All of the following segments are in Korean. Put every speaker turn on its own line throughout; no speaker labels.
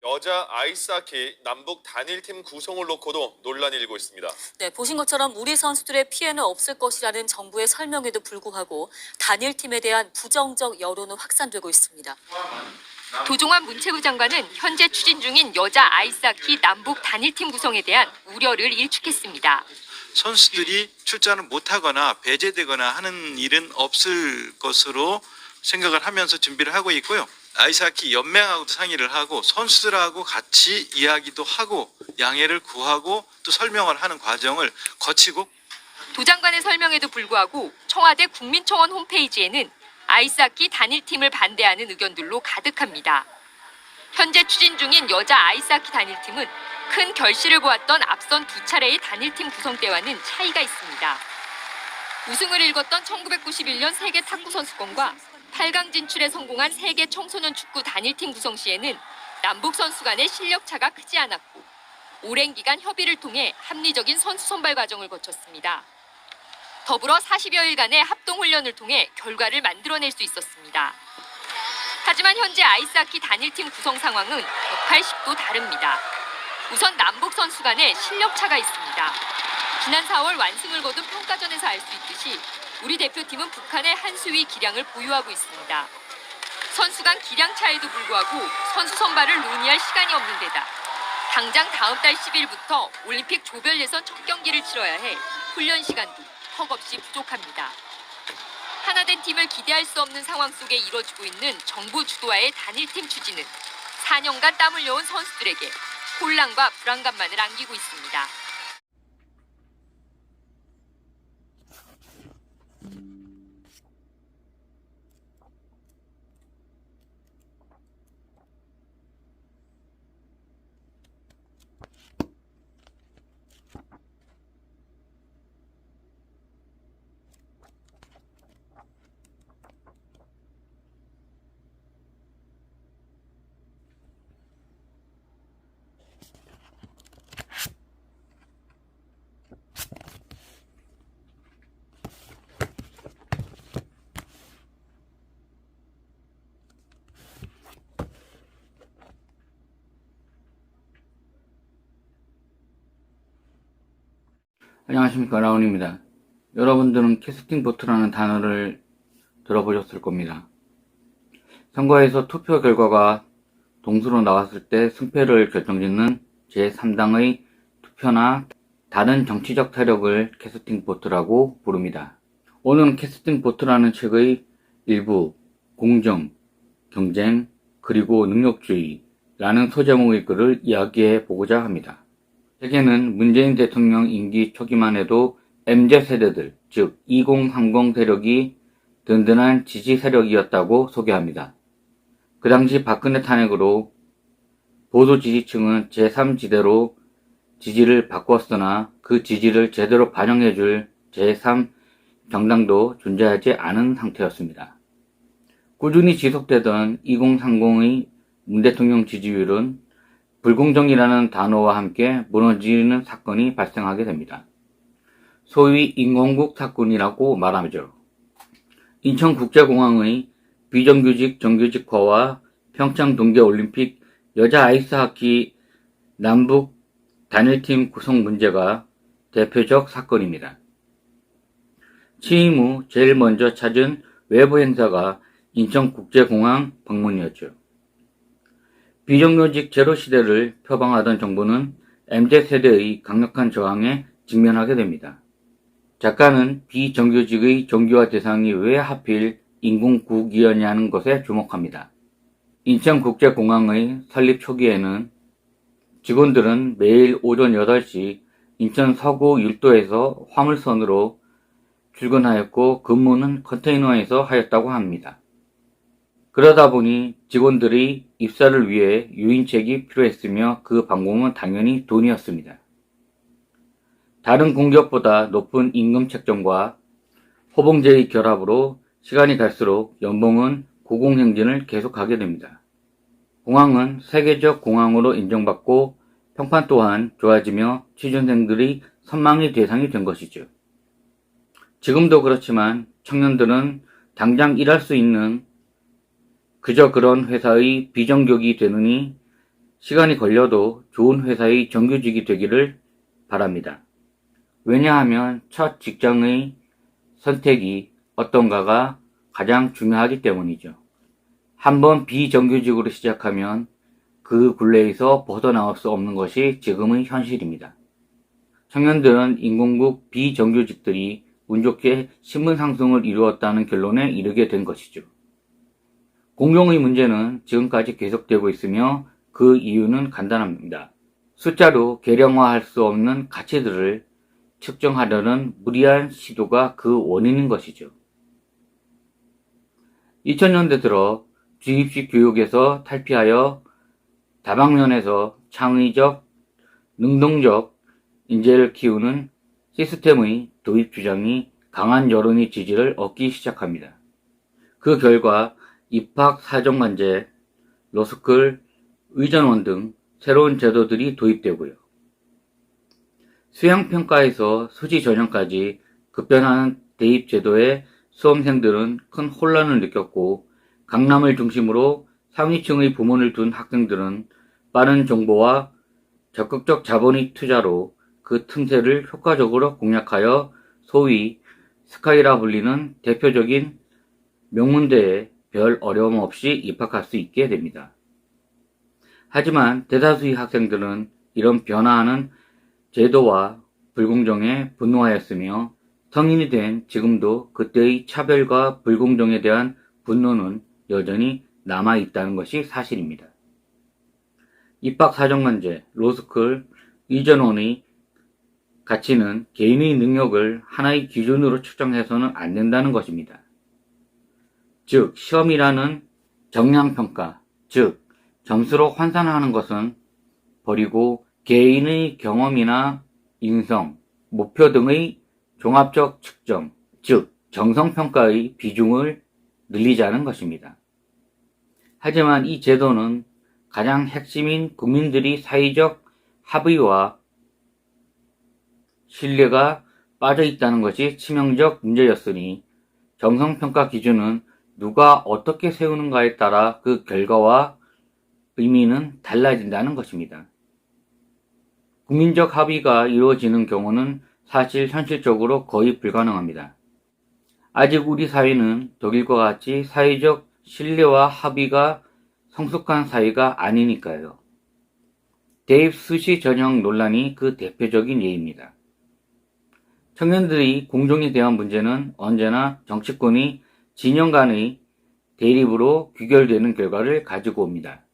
여자 아이스하키 남북 단일팀 구성을 놓고도 논란이 일고 있습니다.
네, 보신 것처럼 우리 선수들의 피해는 없을 것이라는 정부의 설명에도 불구하고 단일팀에 대한 부정적 여론은 확산되고 있습니다.
도종환 문체부 장관은 현재 추진 중인 여자 아이스하키 남북 단일팀 구성에 대한 우려를 일축했습니다.
선수들이 출전을 못하거나 배제되거나 하는 일은 없을 것으로 생각을 하면서 준비를 하고 있고요. 아이스하키 연맹하고도 상의를 하고 선수들하고 같이 이야기도 하고 양해를 구하고 또 설명을 하는 과정을 거치고
도 장관의 설명에도 불구하고 청와대 국민청원 홈페이지에는 아이스하키 단일팀을 반대하는 의견들로 가득합니다. 현재 추진 중인 여자 아이스하키 단일팀은 큰 결실을 보았던 앞선 두 차례의 단일팀 구성 때와는 차이가 있습니다. 우승을 일궜던 1991년 세계 탁구 선수권과 8강 진출에 성공한 세계 청소년 축구 단일팀 구성 시에는 남북 선수 간의 실력 차가 크지 않았고 오랜 기간 협의를 통해 합리적인 선수 선발 과정을 거쳤습니다. 더불어 40여일간의 합동훈련을 통해 결과를 만들어낼 수 있었습니다. 하지만 현재 아이스하키 단일팀 구성 상황은 180도 다릅니다. 우선 남북 선수 간의 실력 차가 있습니다. 지난 4월 완승을 거둔 평가전에서 알 수 있듯이 우리 대표팀은 북한의 한 수위 기량을 보유하고 있습니다. 선수 간 기량 차에도 불구하고 선수 선발을 논의할 시간이 없는 데다 당장 다음 달 10일부터 올림픽 조별 예선 첫 경기를 치러야 해 훈련 시간도 턱없이 부족합니다. 하나된 팀을 기대할 수 없는 상황 속에 이뤄지고 있는 정부 주도하의 단일팀 추진은 4년간 땀 흘려온 선수들에게 혼란과 불안감만을 안기고 있습니다.
안녕하십니까, 라온입니다. 여러분들은 캐스팅 보트라는 단어를 들어보셨을 겁니다. 선거에서 투표 결과가 동수로 나왔을 때 승패를 결정짓는 제3당의 투표나 다른 정치적 세력을 캐스팅 보트라고 부릅니다. 오늘은 캐스팅 보트라는 책의 일부 공정, 경쟁, 그리고 능력주의라는 소제목의 글을 이야기해 보고자 합니다. 책에는 문재인 대통령 임기 초기만 해도 MZ세대들, 즉 2030 세력이 든든한 지지 세력이었다고 소개합니다. 그 당시 박근혜 탄핵으로 보수 지지층은 제3지대로 지지를 바꿨으나 그 지지를 제대로 반영해줄 제3정당도 존재하지 않은 상태였습니다. 꾸준히 지속되던 2030의 문 대통령 지지율은 불공정이라는 단어와 함께 무너지는 사건이 발생하게 됩니다. 소위 인공국 사건이라고 말하죠. 인천국제공항의 비정규직 정규직화와 평창 동계올림픽 여자 아이스하키 남북 단일팀 구성 문제가 대표적 사건입니다. 취임 후 제일 먼저 찾은 외부 행사가 인천국제공항 방문이었죠. 비정규직 제로 시대를 표방하던 정부는 MZ세대의 강력한 저항에 직면하게 됩니다. 작가는 비정규직의 정규화 대상이 왜 하필 인공국이었냐는 것에 주목합니다. 인천국제공항의 설립 초기에는 직원들은 매일 오전 8시 인천 서구 율도에서 화물선으로 출근하였고 근무는 컨테이너에서 하였다고 합니다. 그러다 보니 직원들이 입사를 위해 유인책이 필요했으며 그 방법은 당연히 돈이었습니다. 다른 공기업보다 높은 임금 책정과 호봉제의 결합으로 시간이 갈수록 연봉은 고공행진을 계속하게 됩니다. 공항은 세계적 공항으로 인정받고 평판 또한 좋아지며 취준생들이 선망의 대상이 된 것이죠. 지금도 그렇지만 청년들은 당장 일할 수 있는 그저 그런 회사의 비정규직이 되느니 시간이 걸려도 좋은 회사의 정규직이 되기를 바랍니다. 왜냐하면 첫 직장의 선택이 어떤가가 가장 중요하기 때문이죠. 한번 비정규직으로 시작하면 그 굴레에서 벗어나올 수 없는 것이 지금의 현실입니다. 청년들은 인공국 비정규직들이 운 좋게 신분 상승을 이루었다는 결론에 이르게 된 것이죠. 공정의 문제는 지금까지 계속되고 있으며 그 이유는 간단합니다. 숫자로 계량화할 수 없는 가치들을 측정하려는 무리한 시도가 그 원인인 것이죠. 2000년대 들어 주입식 교육에서 탈피하여 다방면에서 창의적, 능동적 인재를 키우는 시스템의 도입 주장이 강한 여론의 지지를 얻기 시작합니다. 그 결과 입학 사정관제, 로스쿨, 의전원 등 새로운 제도들이 도입되고요. 수양평가에서 수시 전형까지 급변하는 대입 제도에 수험생들은 큰 혼란을 느꼈고 강남을 중심으로 상위층의 부모를 둔 학생들은 빠른 정보와 적극적 자본의 투자로 그 틈새를 효과적으로 공략하여 소위 스카이라 불리는 대표적인 명문대에 별 어려움 없이 입학할 수 있게 됩니다. 하지만 대다수의 학생들은 이런 변화하는 제도와 불공정에 분노하였으며 성인이 된 지금도 그때의 차별과 불공정에 대한 분노는 여전히 남아있다는 것이 사실입니다. 입학사정관제, 로스쿨, 의전원의 가치는 개인의 능력을 하나의 기준으로 측정해서는 안 된다는 것입니다. 즉, 시험이라는 정량평가, 즉 점수로 환산하는 것은 버리고 개인의 경험이나 인성, 목표 등의 종합적 측정, 즉 정성평가의 비중을 늘리자는 것입니다. 하지만 이 제도는 가장 핵심인 국민들이 사회적 합의와 신뢰가 빠져 있다는 것이 치명적 문제였으니 정성평가 기준은 누가 어떻게 세우는가에 따라 그 결과와 의미는 달라진다는 것입니다. 국민적 합의가 이루어지는 경우는 사실 현실적으로 거의 불가능합니다. 아직 우리 사회는 독일과 같이 사회적 신뢰와 합의가 성숙한 사회가 아니니까요. 대입 수시 전형 논란이 그 대표적인 예입니다. 청년들의 공정에 대한 문제는 언제나 정치권이 진영 간의 대립으로 귀결되는 결과를 가지고 옵니다.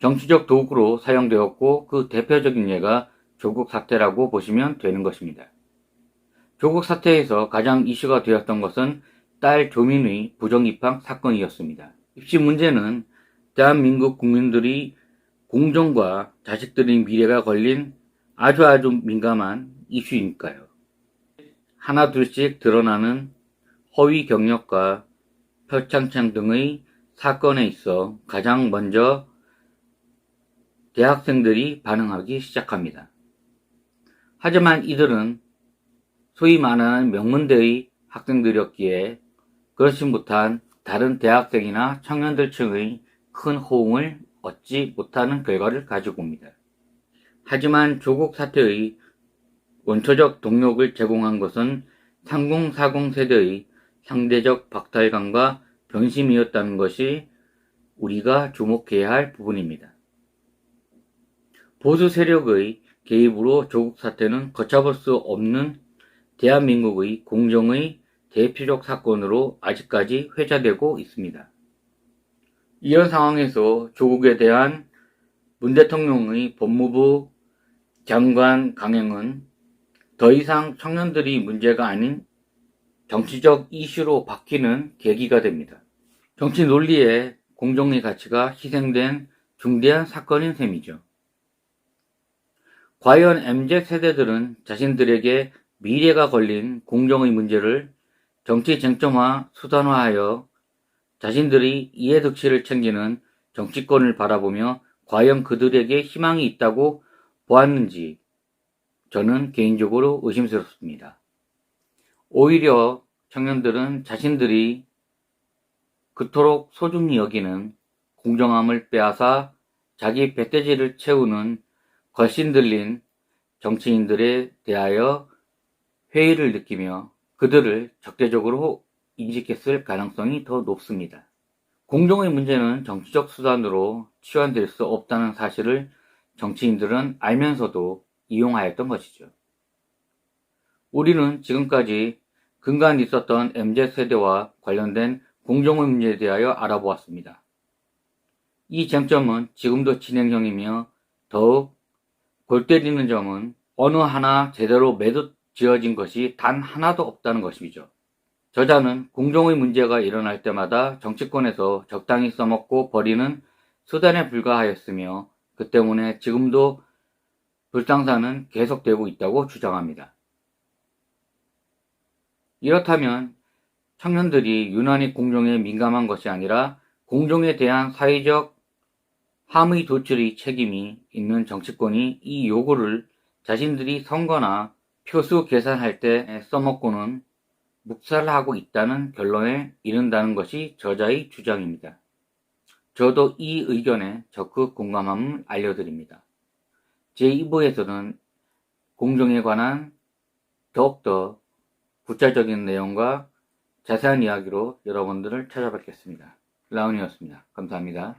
정치적 도구로 사용되었고 그 대표적인 예가 조국 사태라고 보시면 되는 것입니다. 조국 사태에서 가장 이슈가 되었던 것은 딸 조민의 부정입학 사건이었습니다. 입시 문제는 대한민국 국민들이 공정과 자식들의 미래가 걸린 아주 민감한 이슈니까요. 하나둘씩 드러나는 허위 경력과 표창장 등의 사건에 있어 가장 먼저 대학생들이 반응하기 시작합니다. 하지만 이들은 소위 말하는 명문대의 학생들이었기에 그렇지 못한 다른 대학생이나 청년들 층의 큰 호응을 얻지 못하는 결과를 가지고 옵니다. 하지만 조국 사태의 원초적 동력을 제공한 것은 3040 세대의 상대적 박탈감과 변심이었다는 것이 우리가 주목해야 할 부분입니다. 보수 세력의 개입으로 조국 사태는 걷잡을 수 없는 대한민국의 공정의 대표적 사건으로 아직까지 회자되고 있습니다. 이런 상황에서 조국에 대한 문 대통령의 법무부 장관 강행은 더 이상 청년들이 문제가 아닌 정치적 이슈로 바뀌는 계기가 됩니다. 정치 논리에 공정의 가치가 희생된 중대한 사건인 셈이죠. 과연 MZ세대들은 자신들에게 미래가 걸린 공정의 문제를 정치 쟁점화 수단화하여 자신들이 이해득실을 챙기는 정치권을 바라보며 과연 그들에게 희망이 있다고 보았는지 저는 개인적으로 의심스럽습니다. 오히려 청년들은 자신들이 그토록 소중히 여기는 공정함을 빼앗아 자기 배돼지를 채우는 걸신들린 정치인들에 대하여 회의를 느끼며 그들을 적대적으로 인식했을 가능성이 더 높습니다. 공정의 문제는 정치적 수단으로 치환될 수 없다는 사실을 정치인들은 알면서도 이용하였던 것이죠. 우리는 지금까지 근간 있었던 MZ세대와 관련된 공정의 문제에 대하여 알아보았습니다. 이 쟁점은 지금도 진행형이며 더욱 골 때리는 점은 어느 하나 제대로 매듭 지어진 것이 단 하나도 없다는 것이죠. 저자는 공정의 문제가 일어날 때마다 정치권에서 적당히 써먹고 버리는 수단에 불과하였으며 그 때문에 지금도 불상사는 계속되고 있다고 주장합니다. 이렇다면 청년들이 유난히 공정에 민감한 것이 아니라 공정에 대한 사회적 함의 도출의 책임이 있는 정치권이 이 요구를 자신들이 선거나 표수 계산할 때 써먹고는 묵살하고 있다는 결론에 이른다는 것이 저자의 주장입니다. 저도 이 의견에 적극 공감함을 알려드립니다. 제2부에서는 공정에 관한 더욱더 구체적인 내용과 자세한 이야기로 여러분들을 찾아뵙겠습니다. 라운이었습니다. 감사합니다.